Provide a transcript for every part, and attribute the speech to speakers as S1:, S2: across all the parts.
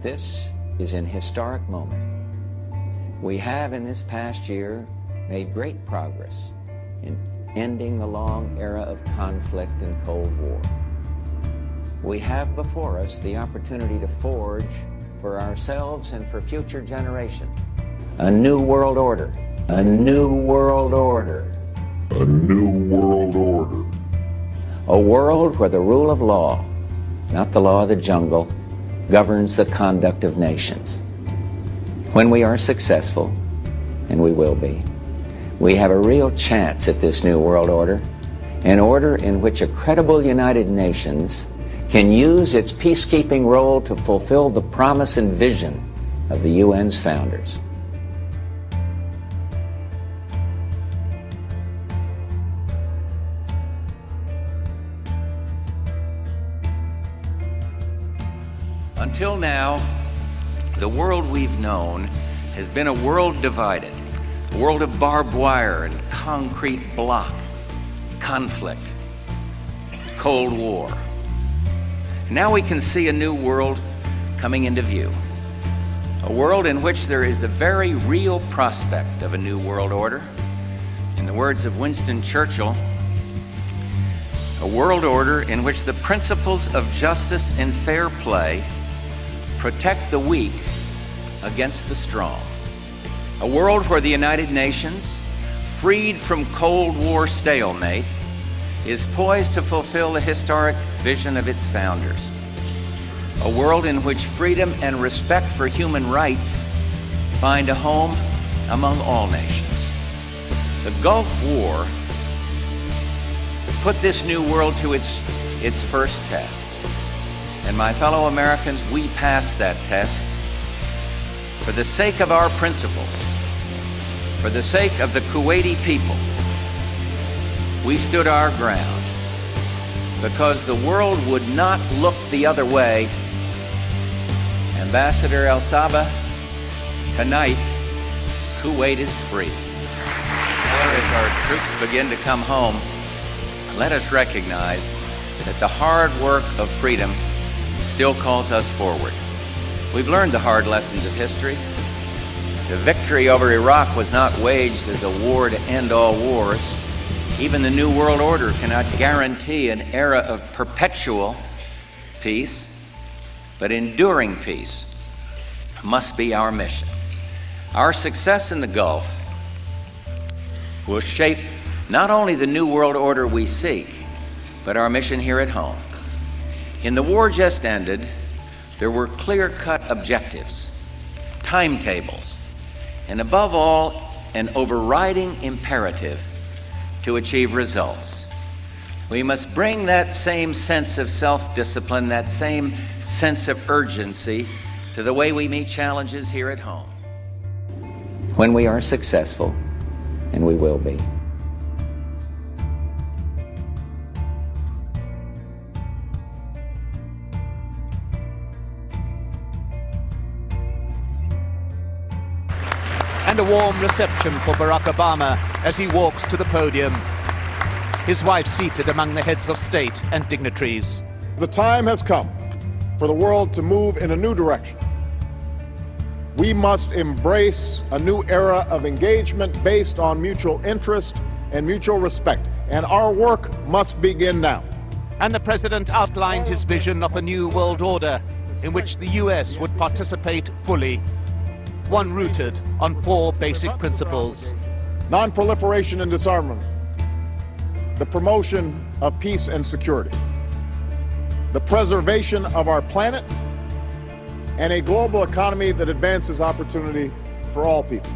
S1: This is an historic moment. We have in this past year made great progress in ending the long era of conflict and Cold War. We have before us the opportunity to forge for ourselves and for future generations a new world order, a new world order,
S2: a new world order.
S1: A world where the rule of law, not the law of the jungle, governs the conduct of nations. When we are successful, and we will be, we have a real chance at this new world order, an order in which a credible United Nations can use its peacekeeping role to fulfill the promise and vision of the UN's founders. Until now, the world we've known has been a world divided, a world of barbed wire and concrete block, conflict, Cold War. Now we can see a new world coming into view, a world in which there is the very real prospect of a new world order. In the words of Winston Churchill, a world order in which the principles of justice and fair play protect the weak against the strong. A world where the United Nations, freed from Cold War stalemate, is poised to fulfill the historic vision of its founders. A world in which freedom and respect for human rights find a home among all nations. The Gulf War put this new world to its first test. And my fellow Americans, we passed that test for the sake of our principles, for the sake of the Kuwaiti people. We stood our ground because the world would not look the other way. Ambassador El Saba, tonight, Kuwait is free. As our troops begin to come home, let us recognize that the hard work of freedom still calls us forward. We've learned the hard lessons of history. The victory over Iraq was not waged as a war to end all wars. Even the New World Order cannot guarantee an era of perpetual peace, but enduring peace must be our mission. Our success in the Gulf will shape not only the New World Order we seek, but our mission here at home. In the war just ended, there were clear-cut objectives, timetables, and above all, an overriding imperative to achieve results. We must bring that same sense of self-discipline, that same sense of urgency to the way we meet challenges here at home. When we are successful, and we will be,
S3: and a warm reception for Barack Obama as he walks to the podium. His wife seated among the heads of state and dignitaries.
S4: The time has come for the world to move in a new direction. We must embrace a new era of engagement based on mutual interest and mutual respect, and our work must begin now.
S3: And the president outlined his vision of a new world order in which the U.S. would participate fully. One rooted on 4 basic principles:
S4: non-proliferation and disarmament, the promotion of peace and security, the preservation of our planet, and a global economy that advances opportunity for all people.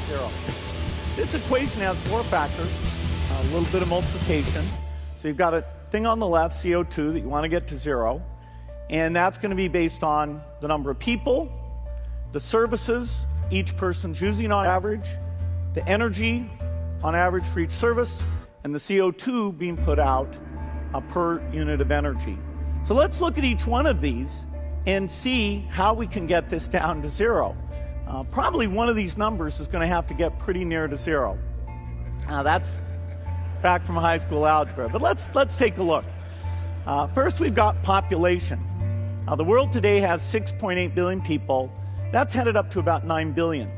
S5: 0. This equation has 4 factors, a little bit of multiplication. So you've got a thing on the left, CO2, that you want to get to 0. And that's going to be based on the number of people, the services each person's using on average, the energy on average for each service, and the CO2 being put out per unit of energy. So let's look at each one of these and see how we can get this down to 0. Probably one of these numbers is going to have to get pretty near to 0. That's back from high school algebra, but let's take a look. First, we've got population. The world today has 6.8 billion people. That's headed up to about 9 billion.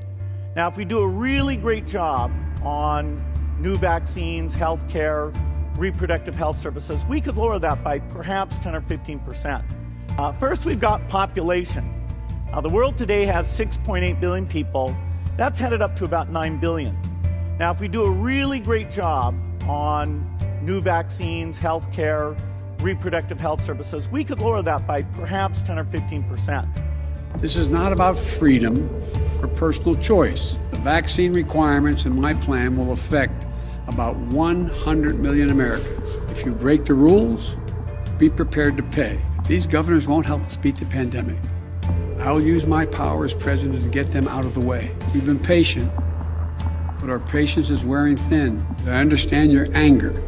S5: Now, if we do a really great job on new vaccines, healthcare, reproductive health services, we could lower that by perhaps 10 or 15%. First, we've got population. The world today has 6.8 billion people. That's headed up to about 9 billion. Now, if we do a really great job on new vaccines, healthcare, reproductive health services, we could lower that by perhaps 10 or 15%.
S6: This is not about freedom or personal choice. The vaccine requirements in my plan will affect about 100 million Americans. If you break the rules, be prepared to pay. These governors won't help us beat the pandemic. I'll use my power as president to get them out of the way. We've been patient, but our patience is wearing thin. I understand your anger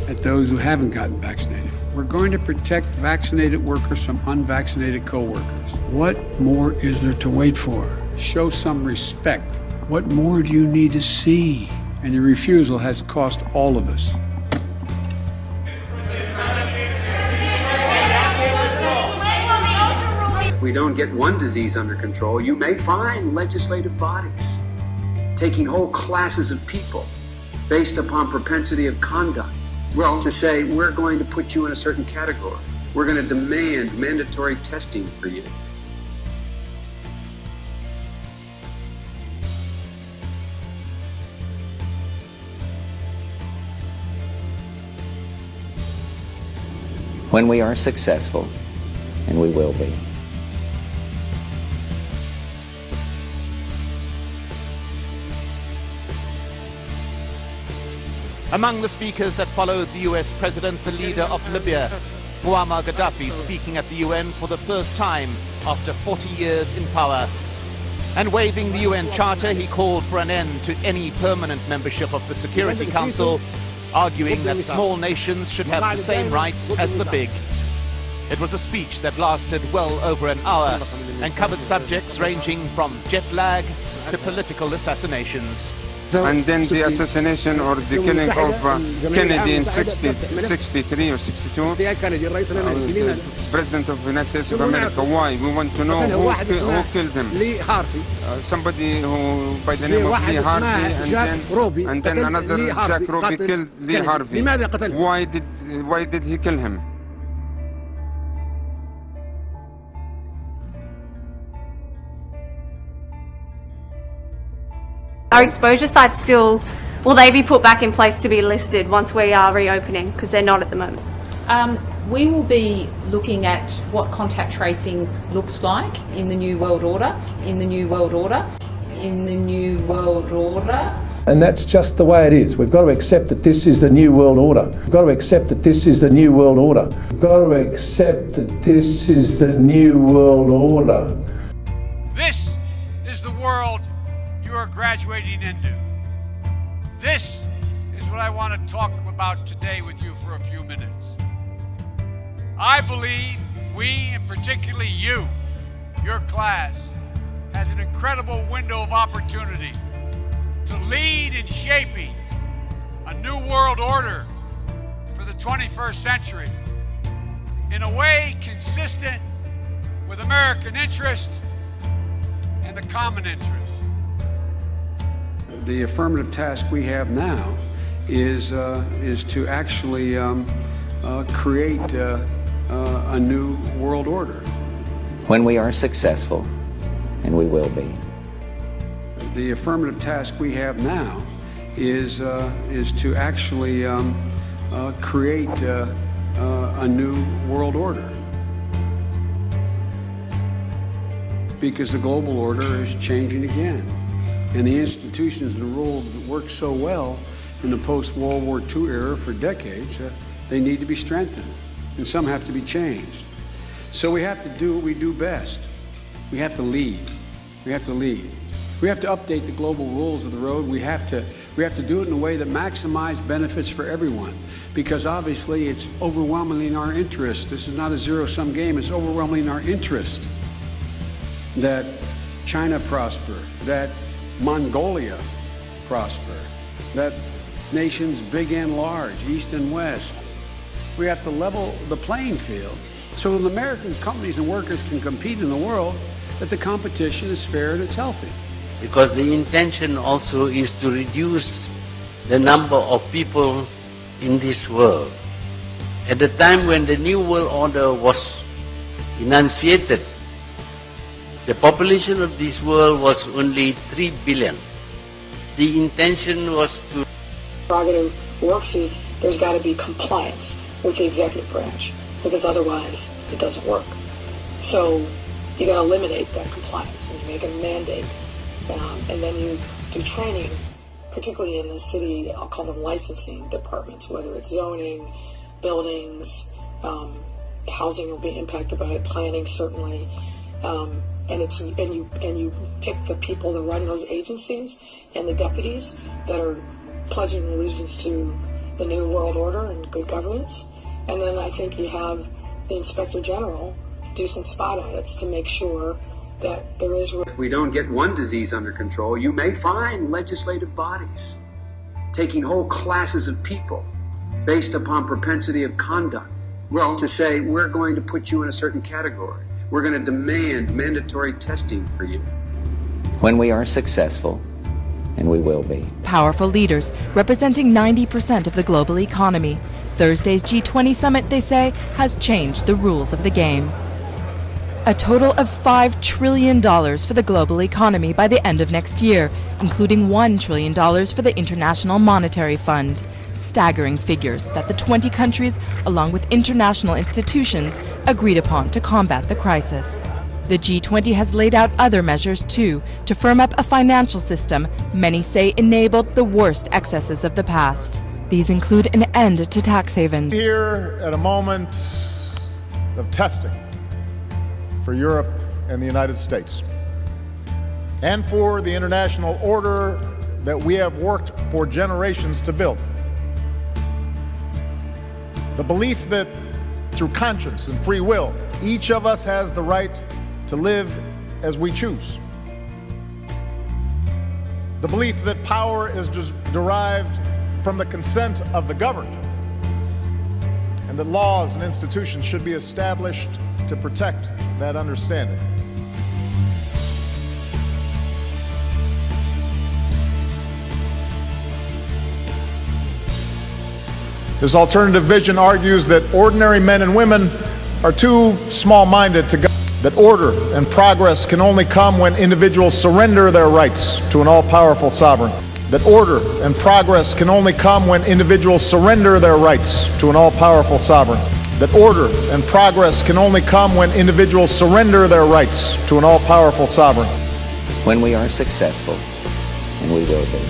S6: at those who haven't gotten vaccinated. We're going to protect vaccinated workers from unvaccinated co-workers. What more is there to wait for? Show some respect. What more do you need to see? And your refusal has cost all of us.
S7: If we don't get one disease under control, you may find legislative bodies taking whole classes of people based upon propensity of conduct. Well, to say, we're going to put you in a certain category. We're going to demand mandatory testing for you.
S1: When we are successful, and we will be.
S3: Among the speakers that followed the US president, the leader of Libya, Muammar Gaddafi, speaking at the UN for the first time after 40 years in power. And waiving the UN Charter, he called for an end to any permanent membership of the Security Council, arguing that small nations should have the same rights as the big. It was a speech that lasted well over an hour and covered subjects ranging from jet lag to political assassinations.
S8: And then the assassination or the killing of Kennedy in 63 or 62, the President of the United States of America. Why? We want to know who killed him. Somebody who by the name of Lee Harvey, and then another Jack Ruby killed Lee Harvey. Why did he kill him?
S9: Our exposure sites still, will they be put back in place to be listed once we are reopening? Because they're not at the moment.
S10: We will be looking at what contact tracing looks like in the New World Order, in the New World Order, in the New World Order.
S11: And that's just the way it is. We've got to accept that this is the New World Order. We've got to accept that this is the New World Order. We've got to accept that this is the New World Order.
S12: This is the world you are graduating into. This is what I want to talk about today with you for a few minutes. I believe we, and particularly you, your class, has an incredible window of opportunity to lead in shaping a new world order for the 21st century in a way consistent with American interest and the common interest.
S6: The affirmative task we have now is to actually create a new world order.
S1: When we are successful, and we will be.
S6: The affirmative task we have now is to actually create a new world order. Because the global order is changing again. And the institutions and the rules that worked so well in the post-World War II era for decades, they need to be strengthened, and some have to be changed. So we have to do what we do best. We have to lead. We have to lead. We have to update the global rules of the road. We have to do it in a way that maximizes benefits for everyone, because obviously it's overwhelmingly in our interest. This is not a zero-sum game. It's overwhelmingly in our interest that China prosper, that Mongolia prosper, that nations big and large, east and west. We have to level the playing field so that American companies and workers can compete in the world, that the competition is fair and it's healthy.
S13: Because the intention also is to reduce the number of people in this world. At the time when the New World Order was enunciated, the population of this world was only 3 billion. The intention was to...
S14: Prerogative works is there's got to be compliance with the executive branch, because otherwise it doesn't work. So you got to eliminate that compliance and you make it a mandate. And then you do training, particularly in the city, I'll call them licensing departments, whether it's zoning, buildings, housing will be impacted by it, planning certainly, and you pick the people that run those agencies and the deputies that are pledging allegiance to the New World Order and good governance, and then I think you have the Inspector General do some spot audits to make sure that there is...
S7: If we don't get one disease under control, you may find legislative bodies taking whole classes of people based upon propensity of conduct, well, to say, we're going to put you in a certain category. We're going to demand mandatory testing for you.
S1: When we are successful, and we will be.
S15: Powerful leaders representing 90% of the global economy. Thursday's G20 summit, they say, has changed the rules of the game. A total of $5 trillion for the global economy by the end of next year, including $1 trillion for the International Monetary Fund. Staggering figures that the 20 countries, along with international institutions, agreed upon to combat the crisis. The G20 has laid out other measures, too, to firm up a financial system many say enabled the worst excesses of the past. These include an end to tax havens.
S4: Here at a moment of testing for Europe and the United States, and for the international order that we have worked for generations to build. The belief that through conscience and free will, each of us has the right to live as we choose. The belief that power is derived from the consent of the governed, and that laws and institutions should be established to protect that understanding. This alternative vision argues that ordinary men and women are too small-minded to govern, that order and progress can only come when individuals surrender their rights to an all-powerful sovereign, that order and progress can only come when individuals surrender their rights to an all-powerful sovereign, that order and progress can only come when individuals surrender their rights to an all-powerful sovereign.
S1: When we are successful, and we will be.